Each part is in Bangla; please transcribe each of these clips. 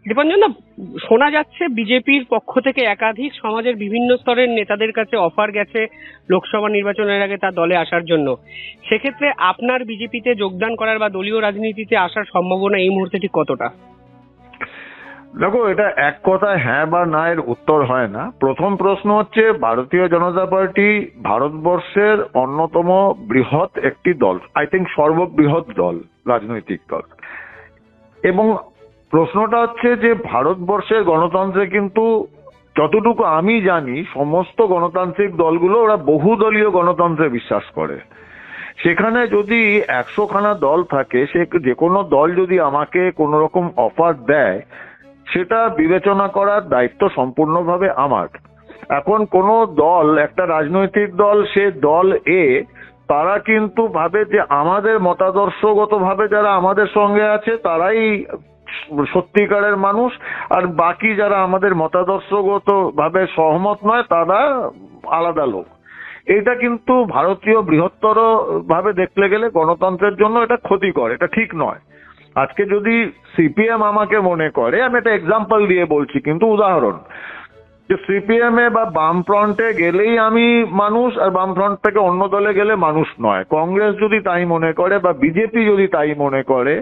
দীপাঞ্জন দা, শোনা যাচ্ছে বিজেপির পক্ষ থেকে একাধিক সমাজের বিভিন্ন স্তরের নেতাদের কাছে অফার গেছে লোকসভা নির্বাচনের আগে তার দলে আসার জন্য। সেক্ষেত্রে আপনার বিজেপিতে যোগদান করার বা দলীয় রাজনীতিতে আসার সম্ভাবনা এই মুহূর্তে ঠিক কতটা? দেখো, এটা এক কথায় হ্যাঁ বা না এর উত্তর হয় না। প্রথম প্রশ্ন হচ্ছে, ভারতীয় জনতা পার্টি ভারতবর্ষের অন্যতম বৃহৎ একটি দল, আই থিঙ্ক সর্ববৃহৎ দল, রাজনৈতিক দল। এবং প্রশ্নটা হচ্ছে যে ভারতবর্ষের গণতন্ত্রে কিন্তু যতটুকু আমি জানি সমস্ত গণতান্ত্রিক দলগুলো ওরা বহুদলীয় গণতন্ত্রে বিশ্বাস করে। সেখানে যদি 100খানা দল থাকে, সে যে কোনো দল যদি আমাকে কোনো রকম অফার দেয়, সেটা বিবেচনা করার দায়িত্ব সম্পূর্ণভাবে আমার। এখন কোন দল, একটা রাজনৈতিক দল, সে দল এ, তারা কিন্তু ভাবে যে আমাদের মতাদর্শগতভাবে যারা আমাদের সঙ্গে আছে তারাই সত্যিকারের মানুষ, আর বাকি যারা আমাদের মতাদর্শগত ভাবে সহমত নয় তারা আলাদা লোক। এটা কিন্তু ভারতীয় বৃহত্তর ভাবে দেখলে গেলে গণতন্ত্রের জন্য এটা ক্ষতিকর, এটা ঠিক নয়। আজকে যদি সিপিএম আমাকে মনে করে, আমি একটা এক্সাম্পল দিয়ে বলছি কিন্তু উদাহরণ, যে সিপিএম এ বা বামফ্রন্টে গেলেই আমি মানুষ, আর বামফ্রন্ট থেকে অন্য দলে গেলে মানুষ নয়। কংগ্রেস যদি তাই মনে করে বা বিজেপি যদি তাই মনে করে,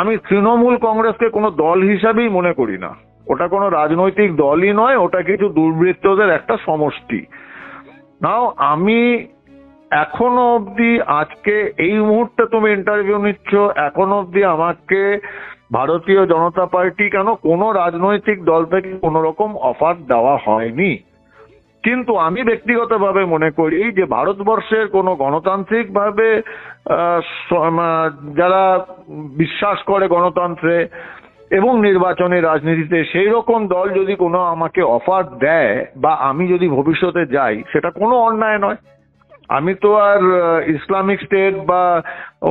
আমি তৃণমূল কংগ্রেসকে কোনো দল হিসাবেই মনে করি না। ওটা কোনো রাজনৈতিক দলই নয়, ওটা কিছু দুর্বৃত্তদের একটা সমষ্টি। নাও আমি এখনো অবধি, আজকে এই মুহূর্তে তুমি ইন্টারভিউ নিচ্ছ, এখনো অবধি আমাকে ভারতীয় জনতা পার্টি কেন কোনো রাজনৈতিক দল থেকে কোনো রকম অফার দেওয়া হয়নি। কিন্তু আমি ব্যক্তিগতভাবে মনে করি যে ভারতবর্ষের কোনো গণতান্ত্রিক ভাবে যারা বিশ্বাস করে গণতন্ত্রে এবং নির্বাচনী রাজনীতিতে, সেই রকম দল যদি কোনো আমাকে অফার দেয় বা আমি যদি ভবিষ্যতে যাই, সেটা কোনো অন্যায় নয়। আমি তো আর ইসলামিক স্টেট বা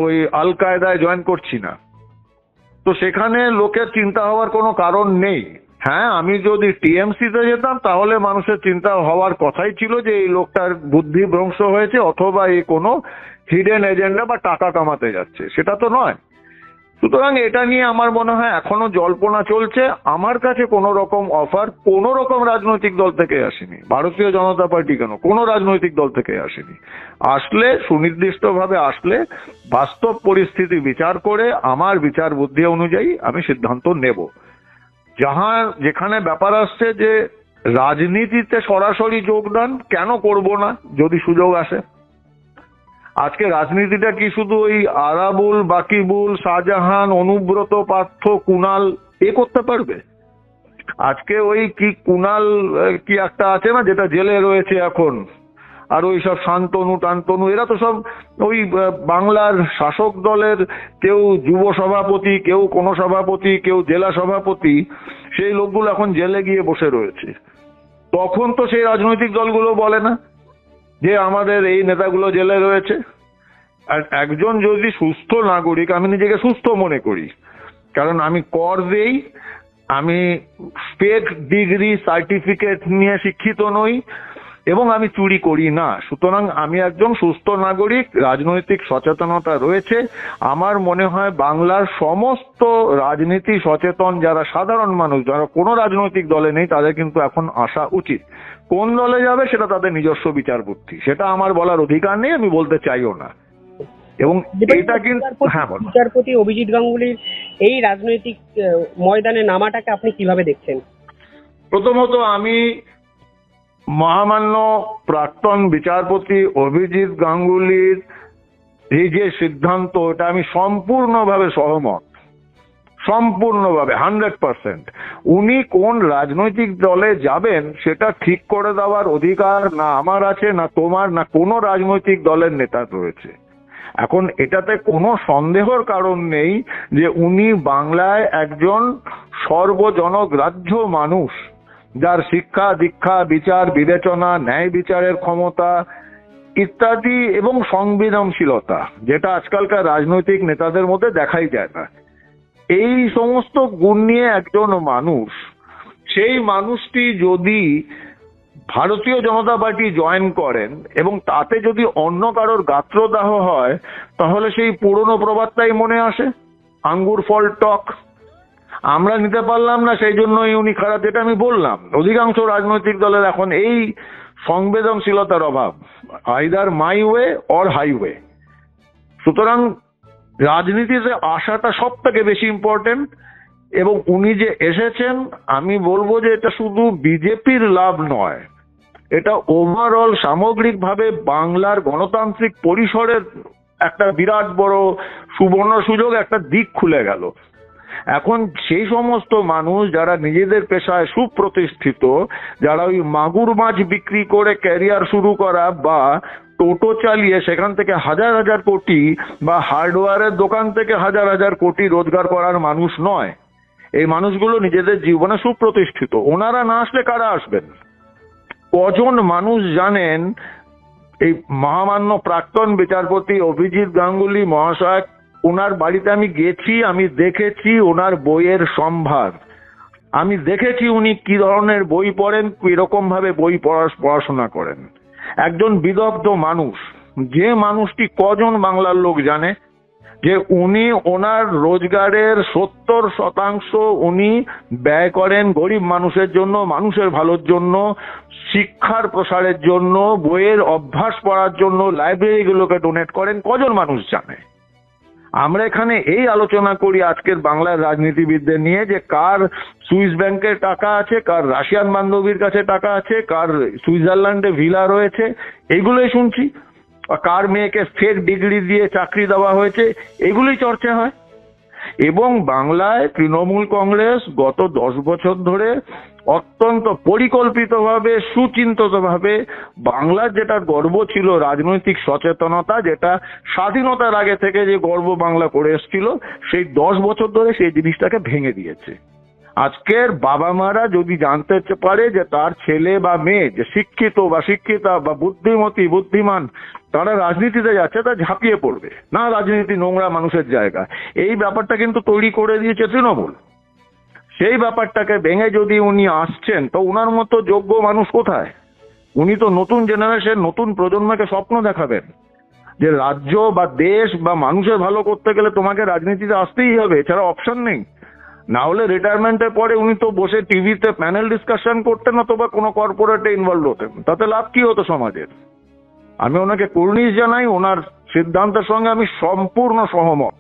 ওই আল কায়দায় জয়েন করছি না, তো সেখানে লোকের চিন্তা হওয়ার কোনো কারণ নেই। হ্যাঁ, আমি যদি টিএমসিতে যেতাম তাহলে মানুষের চিন্তা হওয়ার কথাই ছিল যে এই লোকটার বুদ্ধি ভ্রংশ হয়েছে, অথবা এই কোনো হিডেন এজেন্ডা বা টাকা কামাতে যাচ্ছে, সেটা তো নয়। সুতরাং এটা নিয়ে আমার মনে হয় এখনো জল্পনা চলছে। আমার কাছে কোনো রকম অফার কোনো রকম রাজনৈতিক দল থেকে আসেনি, ভারতীয় জনতা পার্টি কেন, কোনো রাজনৈতিক দল থেকে আসেনি। আসলে সুনির্দিষ্টভাবে আসলে বাস্তব পরিস্থিতি বিচার করে আমার বিচার বুদ্ধি অনুযায়ী আমি সিদ্ধান্ত নেব। যেখানে ব্যাপার আসছে যে রাজনীতিতে সরাসরি যোগদান কেন করব না যদি সুযোগ আসে। আজকে রাজনীতিটা কি শুধু ওই আরাবুল, বাকিবুল, শাহজাহান, অনুব্রত, পার্থ, কুণাল করতে পারবে? আজকে ওই কি কুণাল কি একটা আছে না, যেটা জেলে রয়েছে এখন, আর ওই সব শান্তনু টান্তনু, এরা তো সব ওই বাংলার শাসক দলের কেউ যুব সভাপতি, কেউ কোনো সভাপতি, কেউ জেলা সভাপতি, সেই লোকগুলো এখন জেলে গিয়ে বসে রয়েছে। তখন তো সেই রাজনৈতিক দলগুলো বলে না যে আমাদের এই নেতাগুলো জেলে রয়েছে। আর একজন যদি সুস্থ নাগরিক, আমি নিজেকে সুস্থ মনে করি, কারণ আমি কর দেই, আমি ফেক ডিগ্রি সার্টিফিকেট নিয়ে শিক্ষিত নই, এবং আমি চুরি করি না। সুতরাং আমি একজন সুস্থ নাগরিক, রাজনৈতিক সচেতনতা রয়েছে। আমার মনে হয় বাংলার সমস্ত রাজনীতি সচেতন যারা সাধারণ মানুষ, যারা কোনো রাজনৈতিক দলে নেই, তাদের কিন্তু এখন আসা উচিত। কোন দলে যাবে সেটা তাদের নিজস্ব বিচার বুদ্ধি, সেটা আমার বলার অধিকার নেই, আমি বলতে চাইও না। এবং এটা কিন্তু বিচারপতি অভিজিৎ গাঙ্গুলির এই রাজনৈতিক ময়দানে নামাটাকে আপনি কিভাবে দেখছেন? প্রথমত, আমি মহামান্য প্রাক্তন বিচারপতি অভিজিৎ গাঙ্গুলির এই যে সিদ্ধান্ত, এটা আমি সম্পূর্ণভাবে সহমত, সম্পূর্ণভাবে 100%। উনি কোন রাজনৈতিক দলে যাবেন সেটা ঠিক করে দেওয়ার অধিকার না আমার আছে, না তোমার, না কোনো রাজনৈতিক দলের নেতার রয়েছে। এখন এটাতে কোনো সন্দেহর কারণ নেই যে উনি বাংলায় একজন সর্বজনগ্রাহ্য মানুষ, যার শিক্ষা দীক্ষা, বিচার বিবেচনা, ন্যায় বিচারের ক্ষমতা ইত্যাদি এবং সংবেদনশীলতা, যেটা আজকালকার রাজনৈতিক নেতাদের মধ্যে দেখাই যায় না। এই সমস্ত গুণ নিয়ে একজন মানুষ, সেই মানুষটি যদি ভারতীয় জনতা পার্টি জয়েন করেন এবং তাতে যদি অন্য কারোর গাত্রদাহ হয়, তাহলে সেই পুরনো প্রবাদটাই মনে আসে, আঙ্গুর ফল টক। আমরা নিতে পারলাম না, সেই জন্যই উনি খারাপ, যেটা আমি বললাম। অধিকাংশ রাজনৈতিক দলের এখন এই সংবেদনশীলতার অভাব, either my way or highway. সুতরাং রাজনীতিতে আসাটা সব থেকে বেশি ইম্পর্টেন্ট। এবং উনি যে এসেছেন, আমি বলবো যে এটা শুধু বিজেপির লাভ নয়, এটা ওভারঅল সামগ্রিকভাবে বাংলার গণতান্ত্রিক পরিসরের একটা বিরাট বড় সুবর্ণ সুযোগ, একটা দিক খুলে গেল। এখন সেই সমস্ত মানুষ যারা নিজেদের পেশায় সুপ্রতিষ্ঠিত, যারা ওই মাগুর মাছ বিক্রি করে ক্যারিয়ার শুরু করা বা টোটো চালিয়ে সেখান থেকে হাজার হাজার কোটি, বা হার্ডওয়্যারের দোকান থেকে হাজার হাজার কোটি রোজগার করার মানুষ নয়। এই মানুষগুলো নিজেদের জীবনে সুপ্রতিষ্ঠিত। ওনারা না আসলে কারা আসবেন? কজন মানুষ জানেন এই মহামান্য প্রাক্তন বিচারপতি অভিজিৎ গাঙ্গুলি মহাশয়, ওনার বাড়িতে আমি গেছি, আমি দেখেছি ওনার বইয়ের সম্ভার, আমি দেখেছি উনি কি ধরনের বই পড়েন, কিরকম ভাবে বই পড়াশোনা করেন। একজন বিদগ্ধ মানুষ, যে মানুষটি কজন বাংলার লোক জানে যে উনি ওনার রোজগারের 70% উনি ব্যয় করেন গরিব মানুষের জন্য, মানুষের ভালোর জন্য, শিক্ষার প্রসারের জন্য, বইয়ের অভ্যাস পড়ার জন্য, লাইব্রেরিগুলোকে ডোনেট করেন। কজন মানুষ জানে? আমরা এখানে এই আলোচনা করি আজকের বাংলার রাজনীতিবিদদের নিয়ে যে কার সুইস ব্যাংকের টাকা আছে, কার রাশিয়ান বান্ধবীর কাছে টাকা আছে, কার সুইজারল্যান্ডে ভিলা রয়েছে, এইগুলোই শুনছি। কার মেয়েকে ফেক ডিগ্রি দিয়ে চাকরি দেওয়া হয়েছে, এগুলোই চর্চা হয়। এবং বাংলায় তৃণমূল কংগ্রেস গত 10 বছর ধরে অত্যন্ত পরিকল্পিতভাবে, সুচিন্তিতভাবে বাংলার যেটা গর্ব ছিল রাজনৈতিক সচেতনতা, যেটা স্বাধীনতার আগে থেকে যে গর্ব বাংলা করে এসেছিল, সেই 10 বছর ধরে সেই জিনিসটাকে ভেঙে দিয়েছে। আজকের বাবা মারা যদি জানতে পারে যে তার ছেলে বা মেয়ে যে শিক্ষিত বা শিক্ষিতা বা বুদ্ধিমতী, বুদ্ধিমান, তারা রাজনীতিতে যাচ্ছে, তা ঝাঁপিয়ে পড়বে না। রাজনীতি নোংরা মানুষের জায়গা, এই ব্যাপারটা কিন্তু তৈরি করে দিয়েছে তৃণমূল। সেই ব্যাপারটাকে ভেঙে যদি উনি আসছেন, তো উনার মতো যোগ্য মানুষ কোথায়? উনি তো নতুন জেনারেশন, নতুন প্রজন্মকে স্বপ্ন দেখাবেন যে রাজ্য বা দেশ বা মানুষের ভালো করতে গেলে তোমাকে রাজনীতিতে আসতেই হবে, এছাড়া অপশন নেই। না হলে রিটায়ারমেন্টের পরে উনি তো বসে টিভিতে প্যানেল ডিসকাশন করতেন, অথবা কোনো কর্পোরেটে ইনভলভ হতেন, তাতে লাভ কি হতো সমাজের? আমি ওনাকে কুর্নিশ জানাই, ওনার সিদ্ধান্তের সঙ্গে আমি সম্পূর্ণ সহমত।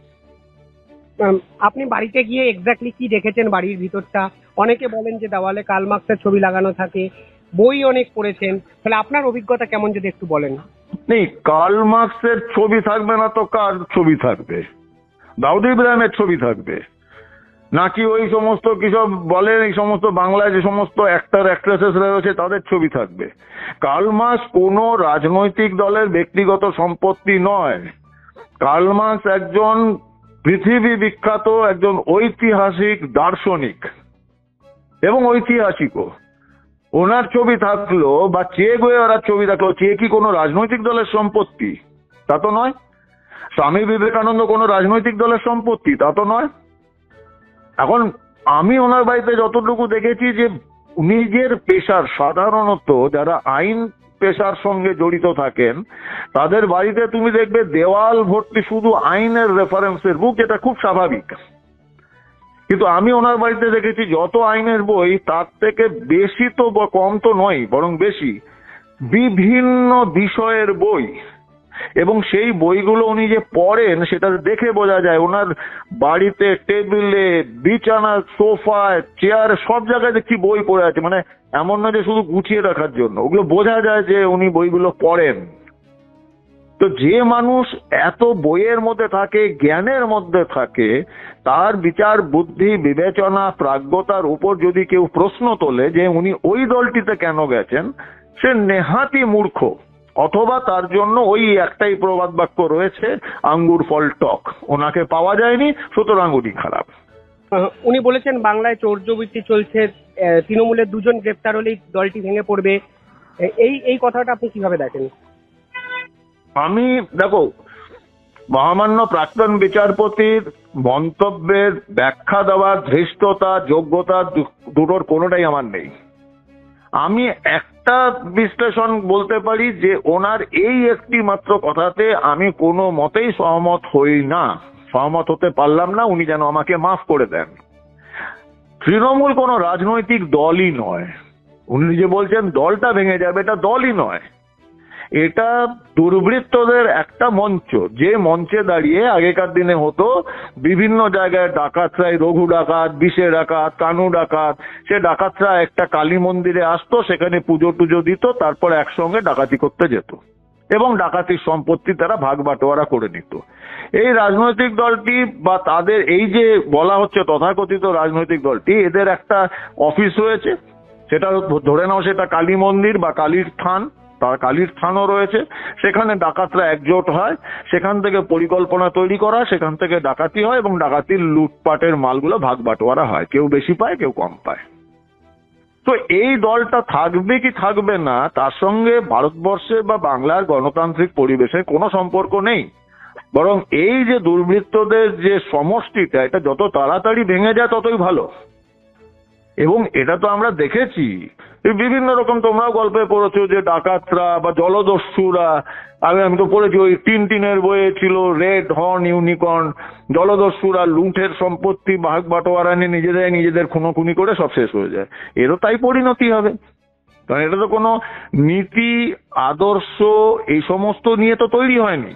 আপনি বাড়িতে গিয়ে এক্স্যাক্টলি কি দেখেছেন বাড়ির ভিতরটা? অনেকে বলেন যে দেওয়ালে কার্ল মার্কসের ছবি লাগানো থাকে, বই অনেক পড়েছেন, তাহলে আপনার অভিজ্ঞতা কেমন যদি একটু বলেন। নেই, কার্ল মার্কসের ছবি থাকবে না তো কার ছবি থাকবে? দাউদ ইব্রাহিমের ছবি থাকবে নাকি ওই সমস্ত কিসব বলেন, এই সমস্ত বাংলায় যে সমস্ত অ্যাক্টর অ্যাক্ট্রেসেস রয়েছে তাদের ছবি থাকবে? কার্ল মার্কস কোনো রাজনৈতিক দলের ব্যক্তিগত সম্পত্তি নয়। কার্ল মার্কস একজন পৃথিবী বিখ্যাত একজন ঐতিহাসিক দার্শনিক এবং ঐতিহাসিকও। ওনার ছবি থাকলো বা চে গুয়েভারার ছবি থাকলো, চে কি কোনো রাজনৈতিক দলের সম্পত্তি? তা তো নয়। স্বামী বিবেকানন্দ কোনো রাজনৈতিক দলের সম্পত্তি? তা তো নয়। এখন আমি ওনার বাড়িতে যতটুকু দেখেছি যে নিজের পেশার, সাধারণত যারা আইন পেশার সঙ্গে জড়িত থাকেন তাদের বাড়িতে তুমি দেখবে দেওয়াল ভর্তি শুধু আইনের রেফারেন্সের বুক, যেটা খুব স্বাভাবিক। কিন্তু আমি ওনার বাড়িতে দেখেছি যত আইনের বই তার থেকে বেশি তো কম তো নয়, বরং বেশি বিভিন্ন বিষয়ের বই। এবং সেই বইগুলো উনি যে পড়েন সেটা দেখে বোঝা যায়। ওনার বাড়িতে টেবিলে, বিছানা, সোফায়, চেয়ারে, সব জায়গায় দেখছি বই পড়ে আছে। মানে এমন না যে শুধু গুছিয়ে রাখার জন্য, ওগুলো বোঝা যায় যে উনি বইগুলো পড়েন। তো যে মানুষ এত বইয়ের মধ্যে থাকে, জ্ঞানের মধ্যে থাকে, তার বিচার বুদ্ধি বিবেচনা প্রাজ্ঞতার উপর যদি কেউ প্রশ্ন তোলে যে উনি ওই দলটিতে কেন গেছেন, সে নেহাতি মূর্খ, অথবা তার জন্য ওই একটাই প্রবাদ বাক্য রয়েছে, আঙ্গুর ফল টক, ওনাকে পাওয়া যায়নি সুতরাং উনি খারাপ। উনি বলেছেন বাংলায় চৌর্যবৃত্তি চলছে, তৃণমূলের 2 জন গ্রেপ্তার হলেই দলটি ভেঙে পড়বে। এই কথাটা আপনি কিভাবে দেখেন? আমি দেখো, মহামান্য প্রাক্তন বিচারপতির মন্তব্যের ব্যাখ্যা দেওয়ার ধৃষ্টতা, যোগ্যতা দুটোর কোনোটাই আমার নেই। আমি একটা বিশ্লেষণ বলতে পারি যে ওনার এই একটি মাত্র কথাতে আমি কোনো মতেই সহমত হই না, সহমত হতে পারলাম না, উনি যেন আমাকে মাফ করে দেন। তৃণমূল কোনো রাজনৈতিক দলই নয়। উনি যে বলছেন দলটা ভেঙে যাবে, এটা দলই নয়, এটা দুর্বৃত্তদের একটা মঞ্চ, যে মঞ্চে দাঁড়িয়ে আগেকার দিনে হতো বিভিন্ন জায়গায় ডাকাতরা, রঘু ডাকাত, বিশে ডাকাত, কানু ডাকাত, সে ডাকাতরা একটা কালী মন্দিরে আসতো, সেখানে পুজো টুজো দিত, তারপর একসঙ্গে ডাকাতি করতে যেত এবং ডাকাতির সম্পত্তি তারা ভাগ বাটোয়ারা করে নিত। এই রাজনৈতিক দলটি বা তাদের এই যে বলা হচ্ছে তথাকথিত রাজনৈতিক দলটি, এদের একটা অফিস রয়েছে, সেটা ধরে নাও সেটা কালী মন্দির বা কালীর থান, তার কালীর স্থানও রয়েছে, সেখানে ডাকাতরা একজোট হয়, সেখান থেকে পরিকল্পনা তৈরি করা, সেখান থেকে ডাকাতি হয় এবং ডাকাতির লুটপাটের মালগুলো ভাগ বাটোয়ারা হয়, কেউ বেশি পায় কেউ কম পায়। তো এই দলটা থাকবে কি থাকবে না তার সঙ্গে ভারতবর্ষে বা বাংলার গণতান্ত্রিক পরিবেশের কোনো সম্পর্ক নেই, বরং এই যে দুর্বৃত্তদের যে সমষ্টিটা, এটা যত তাড়াতাড়ি ভেঙে যায় ততই ভালো। এবং এটা তো আমরা দেখেছি বিভিন্ন রকম, তোমরাও গল্পে পড়েছো যে ডাকাতরা বা জলদস্যুরা, আমি তো পড়েছি ওই টিনের বইয়ে ছিল রেড হর্ন ইউনিকর্ন, জলদস্যুরা লুঠের সম্পত্তি ভাগ বাটোয়ারা নিয়ে নিজেদের খুনোখুনি করে সব শেষ হয়ে যায়। এরও তাই পরিণতি হবে, কারণ এটা তো কোনো নীতি আদর্শ এই সমস্ত নিয়ে তো তৈরি হয়নি।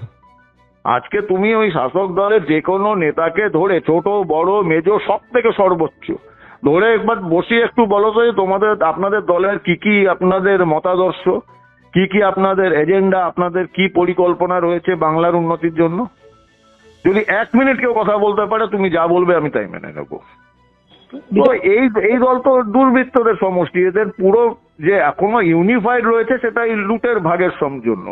আজকে তুমি ওই শাসক দলের যে কোনো নেতাকে ধরে, ছোট বড় মেজো সব থেকে সর্বোচ্চ ধরে একবার বসিয়ে একটু বলো তো আপনাদের দলের কি কি আপনাদের মতাদর্শ, কি কি আপনাদের এজেন্ডা, আপনাদের কি পরিকল্পনা রয়েছে বাংলার উন্নতির জন্য। যদি 1 মিনিট কেউ কথা বলতে পারে, তুমি যা বলবে আমি তাই মেনে নেব। তো এই দল তো দুর্বৃত্তদের সমষ্টি, এদের পুরো যে এখনো ইউনিফাইড রয়েছে সেটা এই লুটের ভাগের জন্য।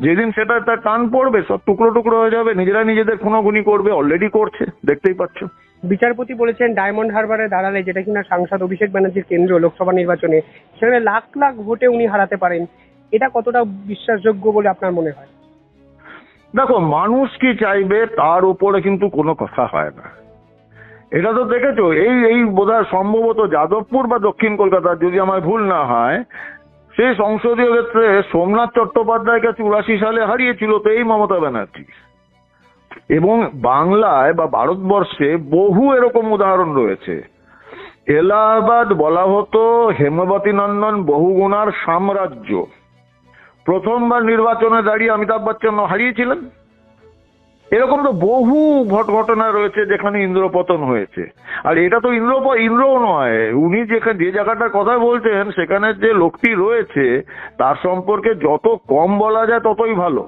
যেদিন সেটা তার টান পড়বে সব টুকরো টুকরো হয়ে যাবে, নিজেরা নিজেদের খুনোখুনি করবে, অলরেডি করছে, দেখতেই পাচ্ছ। বিচারপতি বলেছেন ডায়মন্ড হারবারে দাঁড়ালে, যেটা কিনা সাংসদ অভিষেক ব্যানার্জির কেন্দ্র লোকসভা নির্বাচনে, সেখানে লাখ লাখ ভোটে উনি হারাতে পারেন, এটা কতটা বিশ্বাসযোগ্য বলে আপনার মনে হয়? দেখো, মানুষ কি চাইবে তার উপরে কিন্তু কোনো কথা হয় না। এটা তো দেখেছো, এই বোধহয় সম্ভবত যাদবপুর বা দক্ষিণ কলকাতার, যদি আমার ভুল না হয়, সেই সংসদীয় ক্ষেত্রে সোমনাথ চট্টোপাধ্যায়কে 84 সালে হারিয়েছিল তো এই মমতা ব্যানার্জি। এবং বাংলায় বা ভারতবর্ষে বহু এরকম উদাহরণ রয়েছে। এলাহাবাদ বলা হতো হেমবতী নন্দন বহুগুণার সাম্রাজ্য। প্রথমবার নির্বাচনে দাঁড়িয়ে অমিতাভ বচ্চন হারিয়েছিলেন। এরকম তো বহু ঘটনা রয়েছে যেখানে ইন্দ্রপতন হয়েছে। আর এটা তো ইন্দ্রও নয়, উনি যে জায়গাটার কথা বলছেন সেখানে যে লোকটি রয়েছে তার সম্পর্কে যত কম বলা যায় ততই ভালো।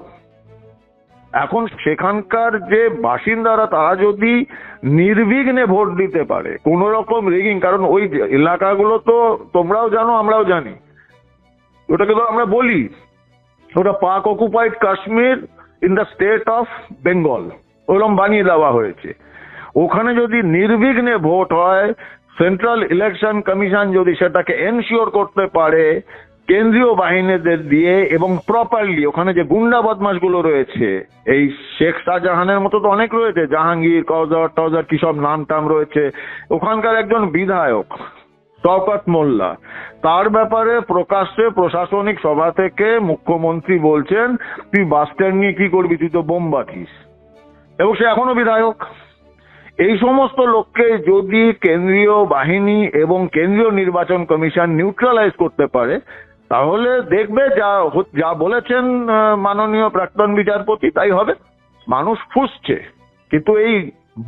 এখন সেখানকার যে বাসিন্দারা তারা যদি নির্বিঘ্নে ভোট দিতে পারে, কোন রকম রিগিং, কারণ ওই এলাকাগুলো তো তোমরাও জানো আমরাও জানি, ওটাকে তো আমরা বলি ওটা পাক occupied Kashmir in the state of Bengal, ওরকম বানিয়ে দেওয়া হয়েছে। ওখানে যদি নির্বিঘ্নে ভোট হয়, সেন্ট্রাল ইলেকশন কমিশন যদি সেটাকে এনশিওর করতে পারে কেন্দ্রীয় বাহিনীদের দিয়ে এবং প্রপারলি, ওখানে যে গুন্ডা বদমাশগুলো রয়েছে, এই শেখ শাহজাহানের মতো তো অনেক রয়েছে, জাহাঙ্গীর কওজার কি সব নাম টাম রয়েছে, ওখানকার একজন বিধায়ক শওকত মোল্লা, তার ব্যাপারে প্রকাশ্যে প্রশাসনিক সভা থেকে মুখ্যমন্ত্রী বলছেন তুই বাস স্ট্যান্ড নিয়ে কি করবি, তুই তো বোম বাঁধিস, এবং সে এখনো বিধায়ক। এই সমস্ত লোককে যদি কেন্দ্রীয় বাহিনী এবং কেন্দ্রীয় নির্বাচন কমিশন নিউট্রালাইজ করতে পারে, তাহলে দেখবে যা বলেছেন মাননীয় প্রাক্তন বিচারপতি তাই হবে। মানুষ ফুঁসছে, কিন্তু এই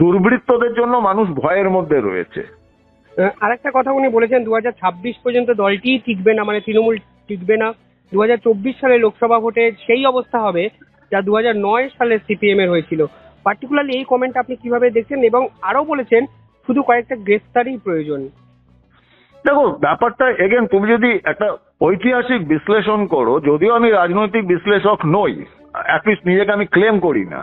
দুর্বৃত্তদের জন্য মানুষ ভয়ের মধ্যে রয়েছে। আরেকটা কথা উনি বলেছেন 2026 পর্যন্ত দলটি টিকবে না, মানে তৃণমূল টিকবে না। 2024 সালে লোকসভা ভোটে সেই অবস্থা হবে যা 2009 সালে সিপিএম এর হয়েছিল। পার্টিকুলারলি এই কমেন্ট আপনি কিভাবে দেখছেন? এবং আরো বলেছেন শুধু কয়েকটা গ্রেফতারই প্রয়োজন। দেখো, ব্যাপারটা এগেন তুমি যদি একটা ঐতিহাসিক বিশ্লেষণ করো, যদিও আমি রাজনৈতিক বিশ্লেষক নই, অ্যাটলিস্ট নিজেকে আমি ক্লেম করি না,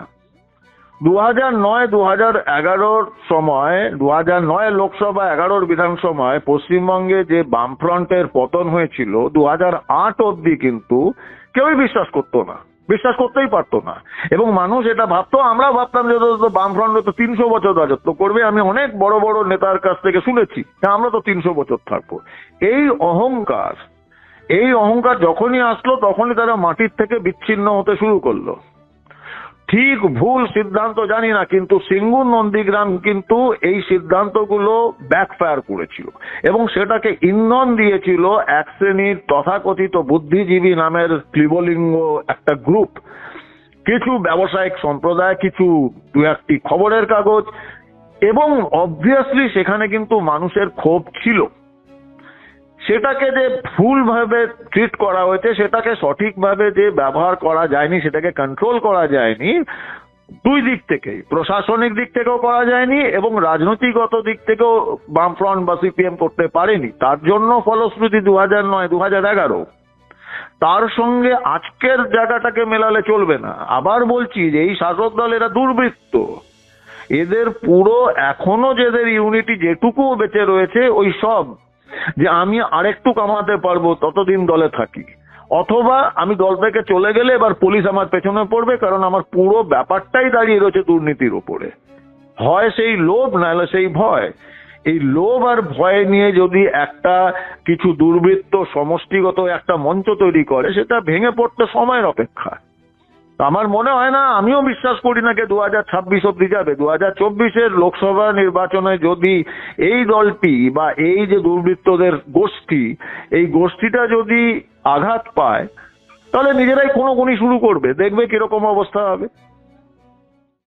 2009-2011 সময়, 2009 লোকসভা 11 বিধানসভায় পশ্চিমবঙ্গে যে বামফ্রন্টের পতন হয়েছিল, 2008 অবধি কিন্তু কেউই বিশ্বাস করতেই পারতো না। এবং মানুষ এটা ভাবতো, আমরা ভাবতাম যে বামফ্রন্ট তো 300 বছর রাজত্ব করবে। আমি অনেক বড় বড় নেতার কাছ থেকে শুনেছি আমরা তো 300 বছর থাকবো। এই অহংকার যখনই আসলো তখনই তারা মাটির থেকে বিচ্ছিন্ন হতে শুরু করলো। ঠিক ভুল সিদ্ধান্ত জানি না, কিন্তু সিঙ্গুর নন্দীগ্রাম কিন্তু এই সিদ্ধান্তগুলো ব্যাকফায়ার করেছিল এবং সেটাকে ইন্ধন দিয়েছিল এক শ্রেণীর তথাকথিত বুদ্ধিজীবী নামের ক্লিবলিঙ্গ একটা গ্রুপ, কিছু ব্যবসায়িক সম্প্রদায়, কিছু দু একটি খবরের কাগজ, এবং অবভিয়াসলি সেখানে কিন্তু মানুষের ক্ষোভ ছিল। সেটাকে যে ভুলভাবে ট্রিট করা হয়েছে, সেটাকে সঠিকভাবে যে ব্যবহার করা যায়নি, সেটাকে কন্ট্রোল করা যায়নি, দুই দিক থেকেই, প্রশাসনিক দিক থেকেও করা যায়নি এবং রাজনৈতিকগত দিক থেকেও বামফ্রন্ট বা সিপিএম করতে পারেনি। তার জন্য ফলশ্রুতি 2009, 2011। তার সঙ্গে আজকের জায়গাটাকে মেলালে চলবে না। আবার বলছি যে এই শাসক দল এরা দুর্বৃত্ত, এদের পুরো এখনো যাদের ইউনিটি যেটুকু বেঁচে রয়েছে ওই সব, যে আমি আরেকটু কামাতে পারবো ততদিন দলে থাকি, অথবা আমি দল থেকে চলে গেলে এবার পুলিশ আমার পেছনে পড়বে, কারণ আমার পুরো ব্যাপারটাই দাঁড়িয়ে রয়েছে দুর্নীতির উপরে। হয় সেই লোভ, নাহলে সেই ভয়। এই লোভ আর ভয় নিয়ে যদি একটা কিছু দুর্বৃত্ত সমষ্টিগত একটা মঞ্চ তৈরি করে, সেটা ভেঙে পড়তে সময়ের অপেক্ষা। আমার মনে হয় না, আমিও বিশ্বাস করি না যে 2026 অব্দি যাবে। 2024-এর লোকসভা নির্বাচনে যদি এই দলটি বা এই যে দুর্বৃত্তদের গোষ্ঠী, এই গোষ্ঠীটা যদি আঘাত পায়, তাহলে নিজেরাই খুনোখুনি শুরু করবে, দেখবে কিরকম অবস্থা হবে।